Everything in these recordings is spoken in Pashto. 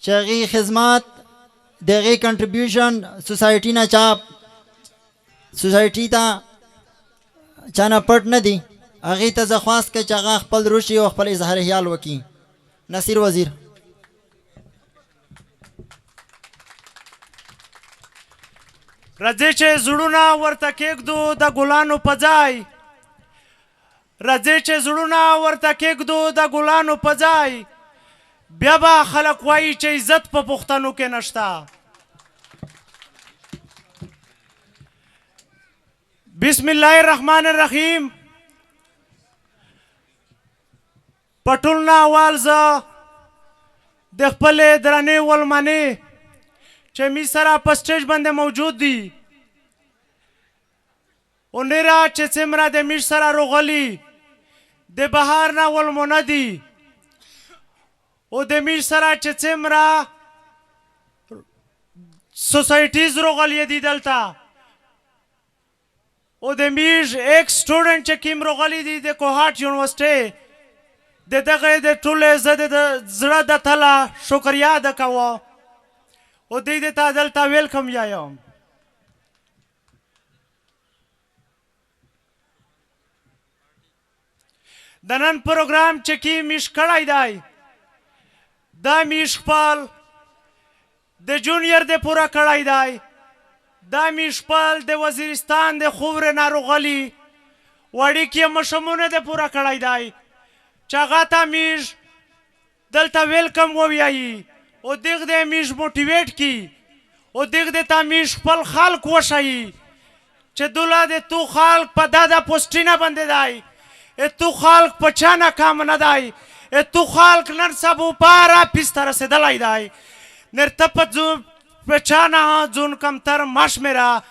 چې هغې خدمات د هغې کنټریبیوشن سوسایټي نه چا سوسایټي ته چا نه پټ نه دي. هغې ته زه خواست کوم چې هغه خپل روشي او خپل اظهار خیال وکړي. نصیر وزیر. راځئ چې زړونه ورته کېږدو د ګلانو په ځای، راځئ چې زړونه ورته کېږدو د ګلانو په ځای، بیا به خلک وایي چې عزت په پښتنو کې نشته. بسم الله الرحمن الرحیم. په ټول نه اول زه د خپلې درنې ولمنې چې می سره په سټیج باندې موجود دي او نیره چې څومره د میش سره روغلي د بهار نه ولمونه دي او د میش سره چې څومره سوسایټیز روغلي دي دلته او د میش ایک سټوډنټ چې کوم روغلي دي د کوهاټ یونیورسټۍ د دغه د ټولې زه د زړه د تله شکریا ادا کوم او دوی ته دلته ویلکم وایم. د نن پروګرام چې کوم میش کړی دی دا میش خپل د جونیر د پوره کړی دی، دا میش خپل د وزیرستان د خاورې نه راغلي وړوکي ماشومونه د پوره کړی دی چې هغه ته میش دلته ویلکم ووایي او دغه د میش موټیویټ کی او دغه د ته میش خپل خلق وښایي چې دوله د تو خلق په دا پوسټینه باندې دی، تو خلق په چا ناکام نه دی، تو خلق نن سبا پاره پیسته رسېدلی دی، نر ته په چا نه ځون کمتر مه شمېره.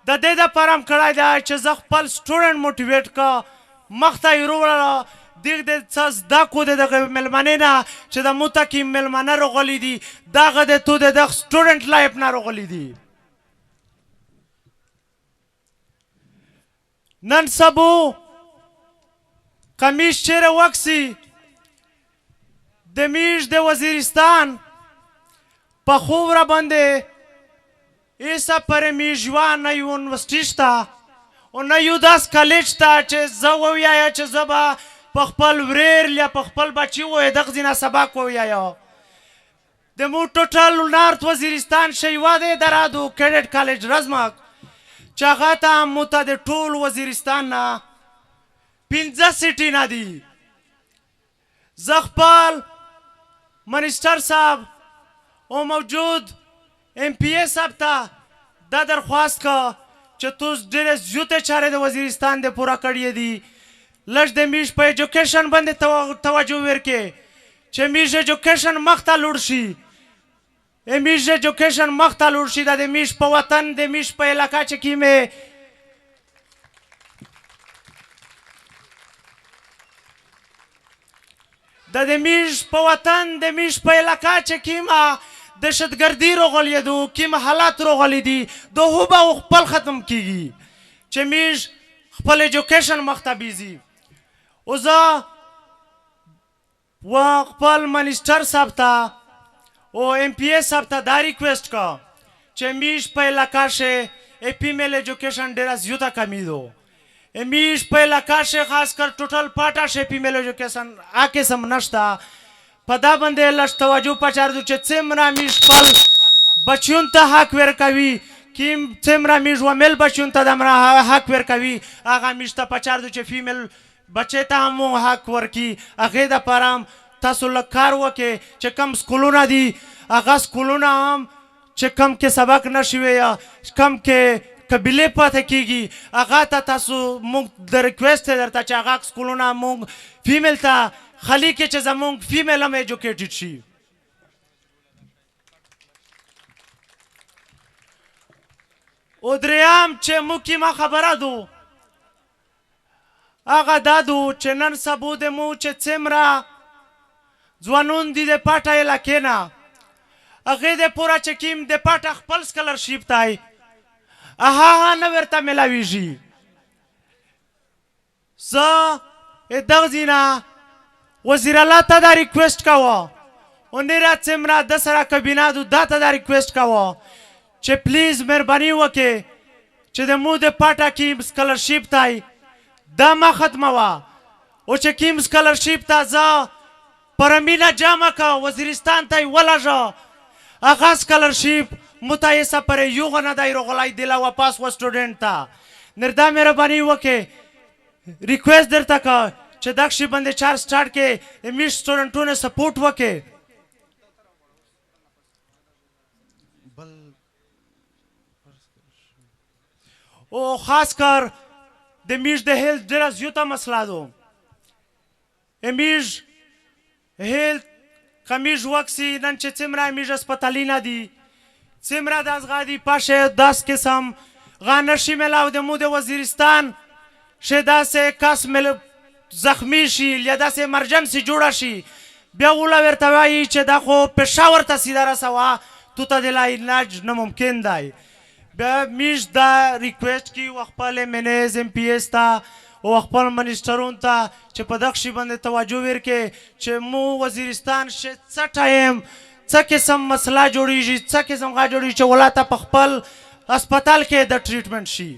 د دې دپاره م کړی دی چې زه خپل سټوډنټ موټیویټ کړه مخ ته یې وروړله دغه د څه زده کړو د دغه مېلمنې نه چې د مو ته کوم مېلمانه راغلي دي دغه د تو د دغه سټوډنټ لایف نه راغلي دي. نن سبا که میش چیرې وکسي د میش د وزیرستان په خووره باندې ایسه پر میش یوه نه یونیورسټي شته او نه یو داس کالج شته چې زه ووایه چې زه به په خپل وریر یا په خپل بچي ووایه دغه ځینه سبق ووایه. د مو ټوټل نارت وزیرستان شیوا دی درادو کیډټ کالج رزمک چې هغه ته مو ته د ټول وزیرستان نه 15 سیټې نه دي. زه خپل منیسټر صاحب او موجود ام پی ای صاحب ته دا درخواست که چې تو ډېرې زیاتې چارې د وزیرستان د پوره کړې دي لږ د میش په ایجوکیشن باندې توجه ورکړې چې میش ایجوکیشن مخ ته لوړ شي، میش ایجوکیشن مخ ته لوړ شي. دا د میش په وطن د میش په علاقه چې کومې د میش په وطن د میش په علاقه چې کومه دهشتګردي راغلې ده کوم حالات راغلي دي د هوبه خپل ختم کیږي چې میش خپل ایجوکیشن مخ ته بیځي. او زه و خپل منیسټر صاحب ته او ام پی ای صاحب ته دا ریکویسټ کا چې میش په علاقه کې فیمیل ایجوکیشن ډېره زیاته کمی ده. میش په علاقه کې خاص کر ټوټل پاټه کې فیمیل ایجوکیشن آ قسم نشته. په دا باندې لږ توجه پکار ده چې څومره میش خپل بچیونو ته حق ورکوي کیم څومره میش ومیل بچیونو ته دومره حق ورکوي هغه میش ته پکار ده چې فیمیل بچی ته هم حق ورکړي. هغې دپاره هم تاسو لږ کار وکړئ چې کوم سکولونه دي هغه سکولونه هم چې کوم کې سبق نشي ویه کوم کې قبیلې پاتې کېږي هغه ته تاسو موږ د ریکویسټ دی درته چې هغه سکولونه موږ فیمیل ته خالی کې چې زموږ فیمیل هم ایجوکیټډ شي. او دریم چې موږ کومه خبره ده هغه دا ده چې نن سبا د مو چې څومره ځوانون دي د پاټه علاقې نه هغې دپاره چې کوم د پاټه خپل سکالرشیپ دی هغه نه ورته میلاویږي. زه دغه ځای نه وزیر الله ته دا ریکویسټ کوم او نیره څومره د سره کابینه دو دا ته دا ریکویسټ کوه چې پلیز مهرباني وکړې چې د مو د پاټه کې سکالرشیپ تای دا ما ختموه او چې کیم سکالرشیپ ته زه پر مینه جمع که وزیرستان ته یې ولږه هغه سکالرشیپ متایسه پر یوغه نه دی راغلی دله واپس و سټوډنټ ته نر دا مهرباني وکړې ریکویسټ درته که چې دغه شي باندې چار سټارټ کې میش سټوډنټونه سپورټ وکړي او خاص کر د میش د هیلث ډېره زیاته مسله ده میش هیلث که میش وکسي نن چې څومره میش هسپتالونه دي څومره داسې دي پاشه داس قسم غا نشي میلاو د مو د وزیرستان چې داسې کس زخمی شي یا داسې امرجنسي جوړه شي بیا اوله ورته وایي چې دا خو پېښور ته سیده رسوه تو ته د لا علاج نه ممکن دی بیا میش دا ریکویسټ کي و خپل منیز ام پی ایس ته او خپل منیسټرونو ته چې په دغه شي باندې توجه ورکړي چې مو وزیرستان څه ټایم څه قسم مسله جوړیږي څه قسم غا جوړیږي چې ولاته په خپل هسپتال کې د ټریټمنټ شي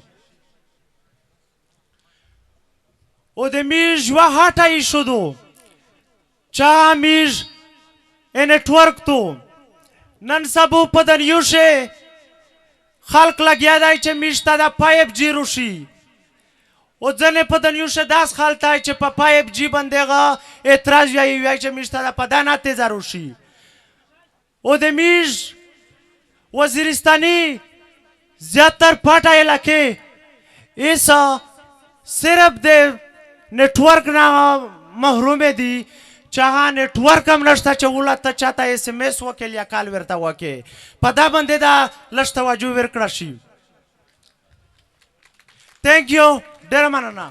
او د میش یوه هاټه ایشو دو چا میش نیټورک تو نن سبو په دنیوشه خلق لګیا دی چې میش ته د 5G روشي او ځنې په دنیوشه داس خلک دی چې په 5G باندې هغه اعتراض وایي چې میش ته د په دانه تیزه روشي او د میش وزیرستانی زیاتر پاټه علاقې ایسا صرف د نیټورک نه محرومې دي چې هغه نیټورک هم نشته چې ولته چاته ایس ام ایس وکړي یا کال ورته وکړي په دا باندې دا لږ توجه ورکړه شي تhank you ډېره مننه